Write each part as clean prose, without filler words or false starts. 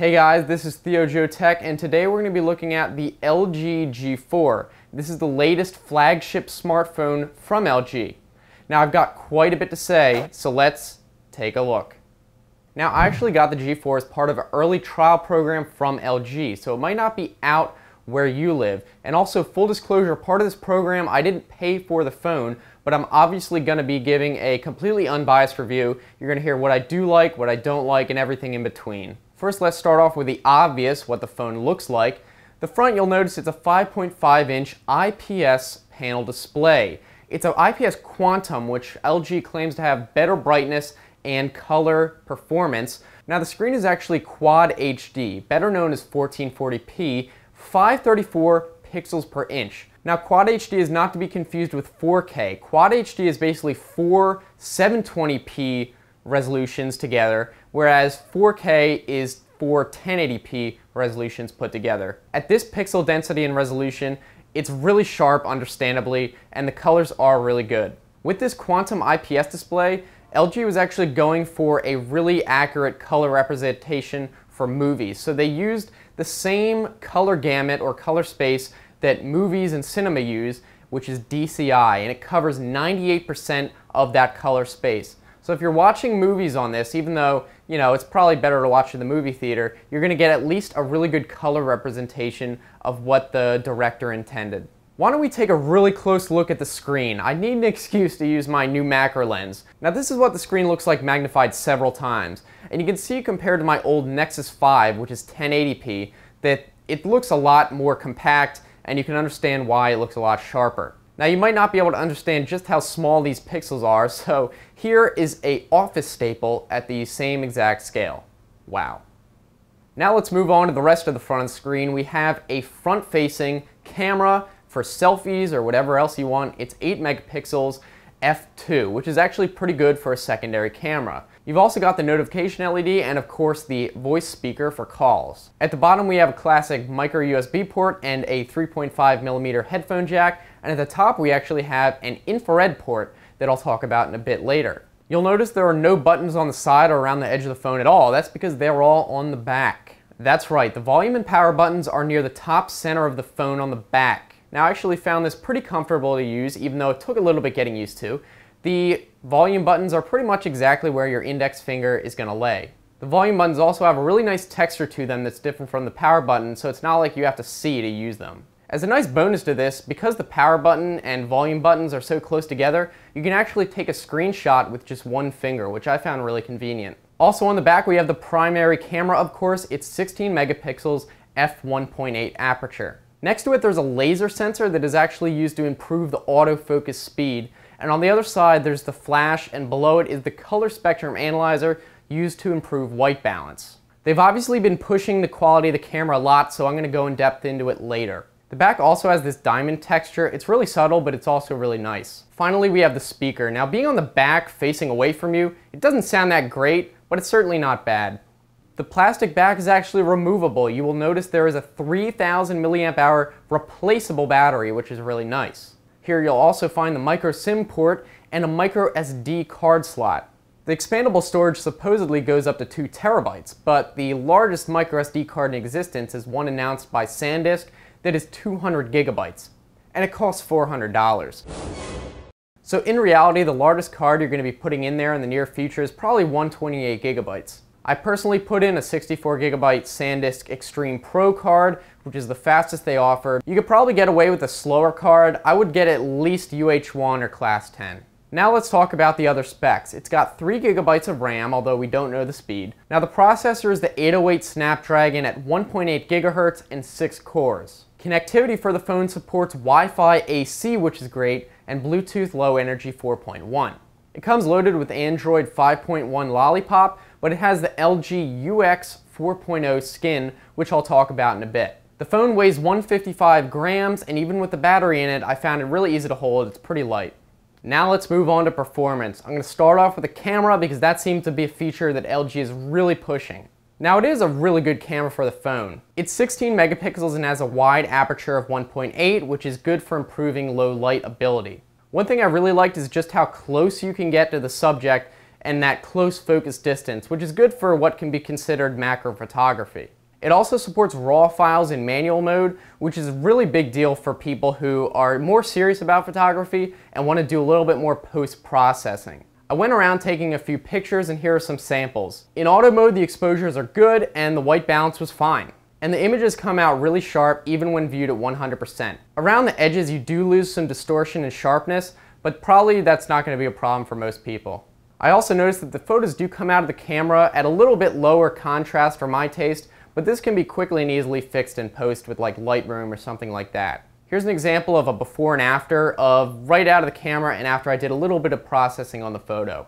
Hey guys, this is ThioJoeTech, and today we're going to be looking at the LG G4. This is the latest flagship smartphone from LG. Now I've got quite a bit to say, so let's take a look. Now I actually got the G4 as part of an early trial program from LG, so it might not be out where you live. And also, full disclosure, part of this program I didn't pay for the phone, but I'm obviously going to be giving a completely unbiased review. You're going to hear what I do like, what I don't like, and everything in between. First, let's start off with the obvious, what the phone looks like. The front, you'll notice it's a 5.5-inch IPS panel display. It's an IPS Quantum, which LG claims to have better brightness and color performance. Now the screen is actually Quad HD, better known as 1440p, 534 pixels per inch. Now Quad HD is not to be confused with 4K. Quad HD is basically four 720p resolutions together, whereas 4K is four 1080p resolutions put together. At this pixel density and resolution, it's really sharp, understandably, and the colors are really good. With this Quantum IPS display, LG was actually going for a really accurate color representation for movies. So they used the same color gamut or color space that movies and cinema use, which is DCI, and it covers 98% of that color space. So if you're watching movies on this, even though, it's probably better to watch in the movie theater, you're going to get at least a really good color representation of what the director intended. Why don't we take a really close look at the screen? I need an excuse to use my new macro lens. Now this is what the screen looks like magnified several times. And you can see compared to my old Nexus 5, which is 1080p, that it looks a lot more compact, and you can understand why it looks a lot sharper. Now you might not be able to understand just how small these pixels are, so here is an office staple at the same exact scale. Wow. Now let's move on to the rest of the front of the screen. We have a front-facing camera for selfies or whatever else you want. It's 8 megapixels f2, which is actually pretty good for a secondary camera. You've also got the notification LED and of course the voice speaker for calls. At the bottom we have a classic micro USB port and a 3.5mm headphone jack, and at the top we actually have an infrared port that I'll talk about in a bit later. You'll notice there are no buttons on the side or around the edge of the phone at all. That's because they're all on the back. That's right, the volume and power buttons are near the top center of the phone on the back. Now I actually found this pretty comfortable to use, even though it took a little bit getting used to. The volume buttons are pretty much exactly where your index finger is going to lay. The volume buttons also have a really nice texture to them that's different from the power button, so it's not like you have to see to use them. As a nice bonus to this, because the power button and volume buttons are so close together, you can actually take a screenshot with just one finger, which I found really convenient. Also on the back we have the primary camera, of course. It's 16 megapixels f1.8 aperture. Next to it there's a laser sensor that is actually used to improve the autofocus speed. And on the other side there's the flash, and below it is the color spectrum analyzer used to improve white balance. They've obviously been pushing the quality of the camera a lot, so I'm going to go in depth into it later. The back also has this diamond texture. It's really subtle, but it's also really nice. Finally, we have the speaker. Now being on the back facing away from you, it doesn't sound that great, but it's certainly not bad. The plastic back is actually removable. You will notice there is a 3000 milliamp hour replaceable battery, which is really nice. Here you'll also find the micro SIM port and a micro SD card slot. The expandable storage supposedly goes up to 2 terabytes, but the largest micro SD card in existence is one announced by SanDisk that is 200 gigabytes, and it costs $400. So in reality, the largest card you're going to be putting in there in the near future is probably 128 gigabytes. I personally put in a 64 gigabyte SanDisk Extreme Pro card, which is the fastest they offer. You could probably get away with a slower card. I would get at least UH1 or Class 10. Now let's talk about the other specs. It's got 3 gigabytes of RAM, although we don't know the speed. Now the processor is the 808 Snapdragon at 1.8 gigahertz and 6 cores. Connectivity for the phone supports Wi-Fi AC, which is great, and Bluetooth Low Energy 4.1. It comes loaded with Android 5.1 Lollipop, but it has the LG UX 4.0 skin, which I'll talk about in a bit. The phone weighs 155 grams, and even with the battery in it, I found it really easy to hold. It's pretty light. Now let's move on to performance. I'm going to start off with the camera because that seems to be a feature that LG is really pushing. Now it is a really good camera for the phone. It's 16 megapixels and has a wide aperture of 1.8, which is good for improving low light ability. One thing I really liked is just how close you can get to the subject and that close focus distance, which is good for what can be considered macro photography. It also supports RAW files in manual mode, which is a really big deal for people who are more serious about photography and want to do a little bit more post-processing. I went around taking a few pictures, and here are some samples. In auto mode, the exposures are good and the white balance was fine. And the images come out really sharp even when viewed at 100%. Around the edges, you do lose some distortion and sharpness, but probably that's not going to be a problem for most people. I also noticed that the photos do come out of the camera at a little bit lower contrast for my taste, but this can be quickly and easily fixed in post with like Lightroom or something like that. Here's an example of a before and after of right out of the camera and after I did a little bit of processing on the photo.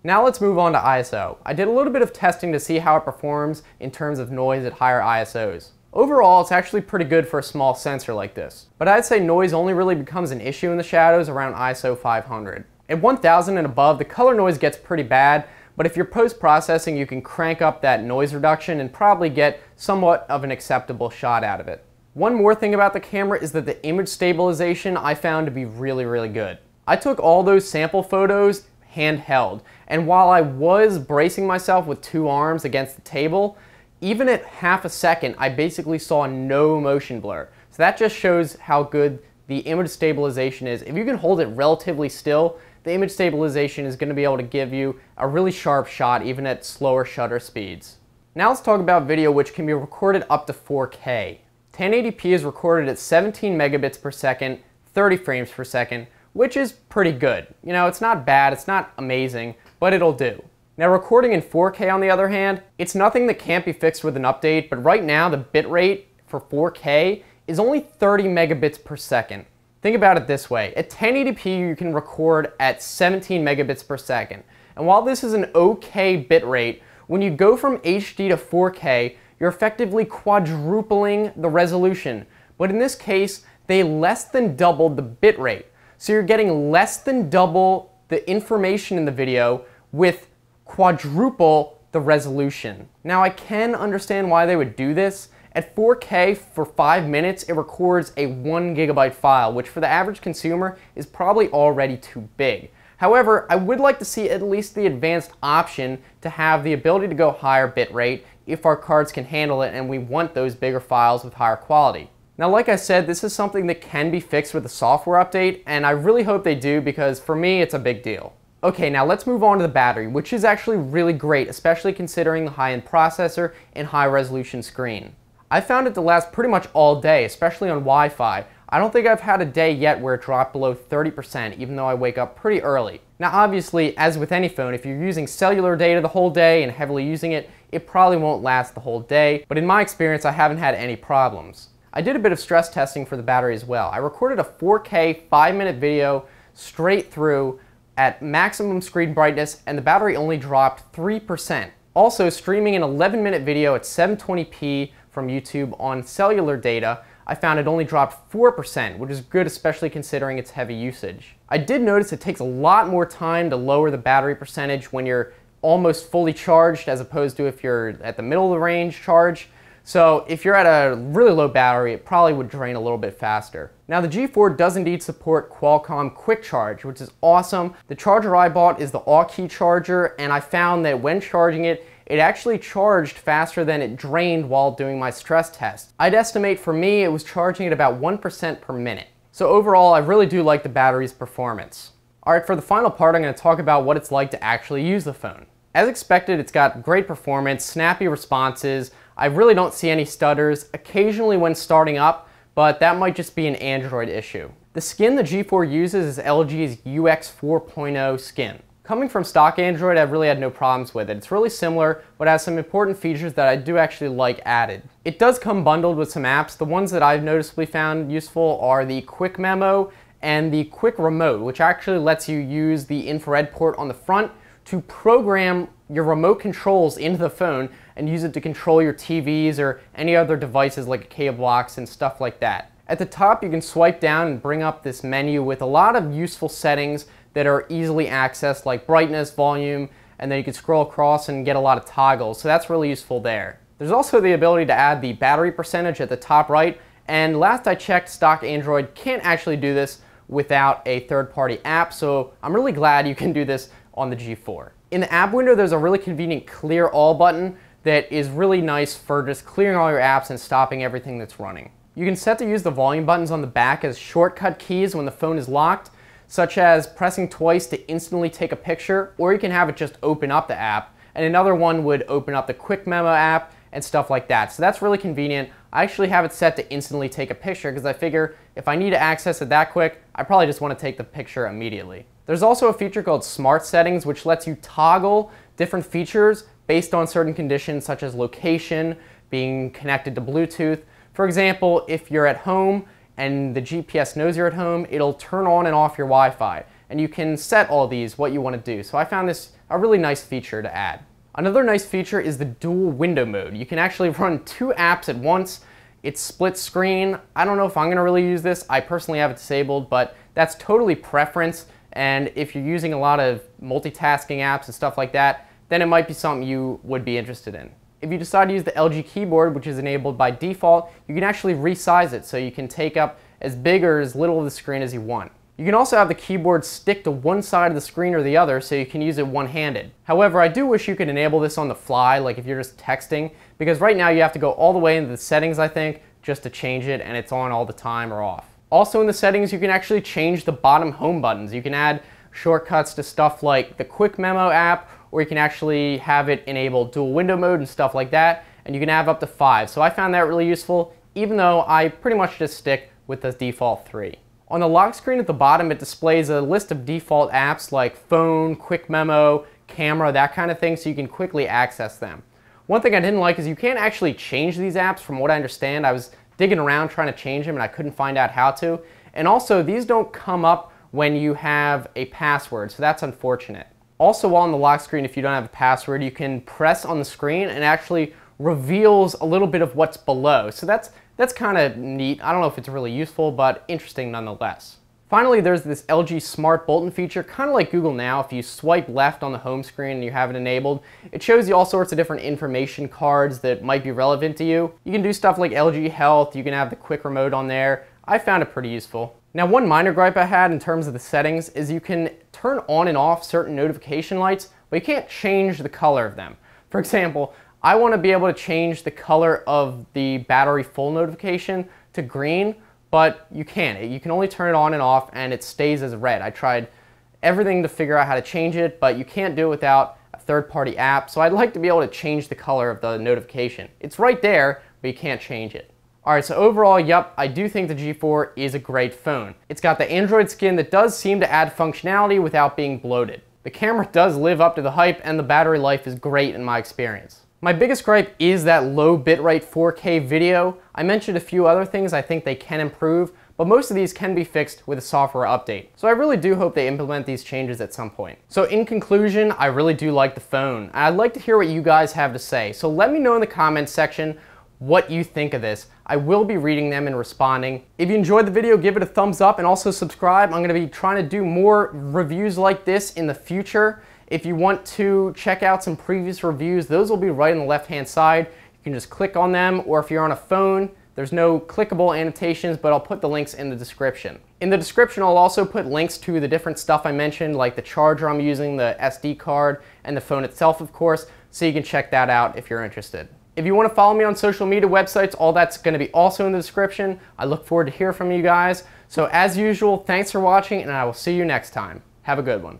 Now let's move on to ISO. I did a little bit of testing to see how it performs in terms of noise at higher ISOs. Overall, it's actually pretty good for a small sensor like this, but I'd say noise only really becomes an issue in the shadows around ISO 500. At 1000 and above, the color noise gets pretty bad, but if you're post-processing, you can crank up that noise reduction and probably get somewhat of an acceptable shot out of it. One more thing about the camera is that the image stabilization I found to be really, really good. I took all those sample photos handheld, and while I was bracing myself with two arms against the table, even at half a second, I basically saw no motion blur. So that just shows how good the image stabilization is. If you can hold it relatively still, the image stabilization is going to be able to give you a really sharp shot even at slower shutter speeds. Now let's talk about video, which can be recorded up to 4K. 1080p is recorded at 17 megabits per second, 30 frames per second, which is pretty good. You know, it's not bad, it's not amazing, but it'll do. Now recording in 4K on the other hand, it's nothing that can't be fixed with an update, but right now the bitrate for 4K is only 30 megabits per second. Think about it this way, at 1080p you can record at 17 megabits per second. And while this is an okay bitrate, when you go from HD to 4K, you're effectively quadrupling the resolution. But in this case, they less than doubled the bitrate. So you're getting less than double the information in the video with quadruple the resolution. Now I can understand why they would do this. At 4K for 5 minutes, it records a 1 gigabyte file, which for the average consumer is probably already too big. However, I would like to see at least the advanced option to have the ability to go higher bitrate if our cards can handle it and we want those bigger files with higher quality. Now, like I said, this is something that can be fixed with a software update, and I really hope they do because for me, it's a big deal. Okay, now let's move on to the battery, which is actually really great, especially considering the high-end processor and high-resolution screen. I found it to last pretty much all day, especially on Wi-Fi. I don't think I've had a day yet where it dropped below 30%, even though I wake up pretty early. Now obviously, as with any phone, if you're using cellular data the whole day and heavily using it, it probably won't last the whole day, but in my experience, I haven't had any problems. I did a bit of stress testing for the battery as well. I recorded a 4K 5-minute video straight through at maximum screen brightness, and the battery only dropped 3%. Also, streaming an 11-minute video at 720p from YouTube on cellular data, I found it only dropped 4%, which is good, especially considering its heavy usage. I did notice it takes a lot more time to lower the battery percentage when you're almost fully charged as opposed to if you're at the middle of the range charge. So if you're at a really low battery, it probably would drain a little bit faster. Now the G4 does indeed support Qualcomm Quick Charge, which is awesome. The charger I bought is the all-key charger, and I found that when charging it, it actually charged faster than it drained while doing my stress test. I'd estimate for me it was charging at about 1% per minute. So overall, I really do like the battery's performance. Alright, for the final part, I'm going to talk about what it's like to actually use the phone. As expected, it's got great performance, snappy responses. I really don't see any stutters, occasionally when starting up, but that might just be an Android issue. The skin the G4 uses is LG's UX 4.0 skin. Coming from stock Android, I've really had no problems with it. It's really similar, but has some important features that I do actually like added. It does come bundled with some apps. The ones that I've noticeably found useful are the Quick Memo and the Quick Remote, which actually lets you use the infrared port on the front to program your remote controls into the phone and use it to control your TVs or any other devices like a cable box and stuff like that. At the top, you can swipe down and bring up this menu with a lot of useful settings that are easily accessed, like brightness, volume, and then you can scroll across and get a lot of toggles, so that's really useful there. There's also the ability to add the battery percentage at the top right, and last I checked, stock Android can't actually do this without a third-party app, so I'm really glad you can do this on the G4. In the app window, there's a really convenient clear all button that is really nice for just clearing all your apps and stopping everything that's running. You can set to use the volume buttons on the back as shortcut keys when the phone is locked, such as pressing twice to instantly take a picture, or you can have it just open up the app, and another one would open up the quick memo app and stuff like that. So that's really convenient. I actually have it set to instantly take a picture because I figure if I need to access it that quick, I probably just want to take the picture immediately. There's also a feature called Smart Settings, which lets you toggle different features based on certain conditions such as location, being connected to Bluetooth. For example, if you're at home and the GPS knows you're at home, it'll turn on and off your Wi-Fi. And you can set all these, what you want to do. So I found this a really nice feature to add. Another nice feature is the dual window mode. You can actually run 2 apps at once. It's split screen. I don't know if I'm going to really use this. I personally have it disabled, but that's totally preference. And if you're using a lot of multitasking apps and stuff like that, then it might be something you would be interested in. If you decide to use the LG keyboard, which is enabled by default, you can actually resize it so you can take up as big or as little of the screen as you want. You can also have the keyboard stick to one side of the screen or the other so you can use it one-handed. However, I do wish you could enable this on the fly, like if you're just texting, because right now you have to go all the way into the settings, I think, just to change it, and it's on all the time or off. Also in the settings, you can actually change the bottom home buttons. You can add shortcuts to stuff like the quick memo app, or you can actually have it enable dual window mode and stuff like that, and you can have up to 5. So I found that really useful, even though I pretty much just stick with the default 3. On the lock screen at the bottom, it displays a list of default apps like phone, quick memo, camera, that kind of thing, so you can quickly access them. One thing I didn't like is you can't actually change these apps from what I understand. I was digging around trying to change them and I couldn't find out how to. And also, these don't come up when you have a password, so that's unfortunate. Also, while on the lock screen, if you don't have a password, you can press on the screen and it actually reveals a little bit of what's below. So that's kind of neat. I don't know if it's really useful, but interesting nonetheless. Finally, there's this LG Smart Bulletin feature, kind of like Google Now. If you swipe left on the home screen and you have it enabled, it shows you all sorts of different information cards that might be relevant to you. You can do stuff like LG Health, you can have the quick remote on there. I found it pretty useful. Now, one minor gripe I had in terms of the settings is you can turn on and off certain notification lights, but you can't change the color of them. For example, I want to be able to change the color of the battery full notification to green, but you can't. You can only turn it on and off and it stays as red. I tried everything to figure out how to change it, but you can't do it without a third-party app, so I'd like to be able to change the color of the notification. It's right there, but you can't change it. Alright, so overall, yep, I do think the G4 is a great phone. It's got the Android skin that does seem to add functionality without being bloated. The camera does live up to the hype and the battery life is great in my experience. My biggest gripe is that low bitrate 4K video. I mentioned a few other things I think they can improve, but most of these can be fixed with a software update. So I really do hope they implement these changes at some point. So in conclusion, I really do like the phone. And I'd like to hear what you guys have to say. So let me know in the comments section what you think of this. I will be reading them and responding. If you enjoyed the video, give it a thumbs up and also subscribe. I'm going to be trying to do more reviews like this in the future. If you want to check out some previous reviews, those will be right on the left-hand side. You can just click on them, or if you're on a phone, there's no clickable annotations, but I'll put the links in the description. In the description, I'll also put links to the different stuff I mentioned, like the charger I'm using, the SD card, and the phone itself, of course, so you can check that out if you're interested. If you want to follow me on social media websites, all that's going to be also in the description. I look forward to hearing from you guys. So as usual, thanks for watching, and I will see you next time. Have a good one.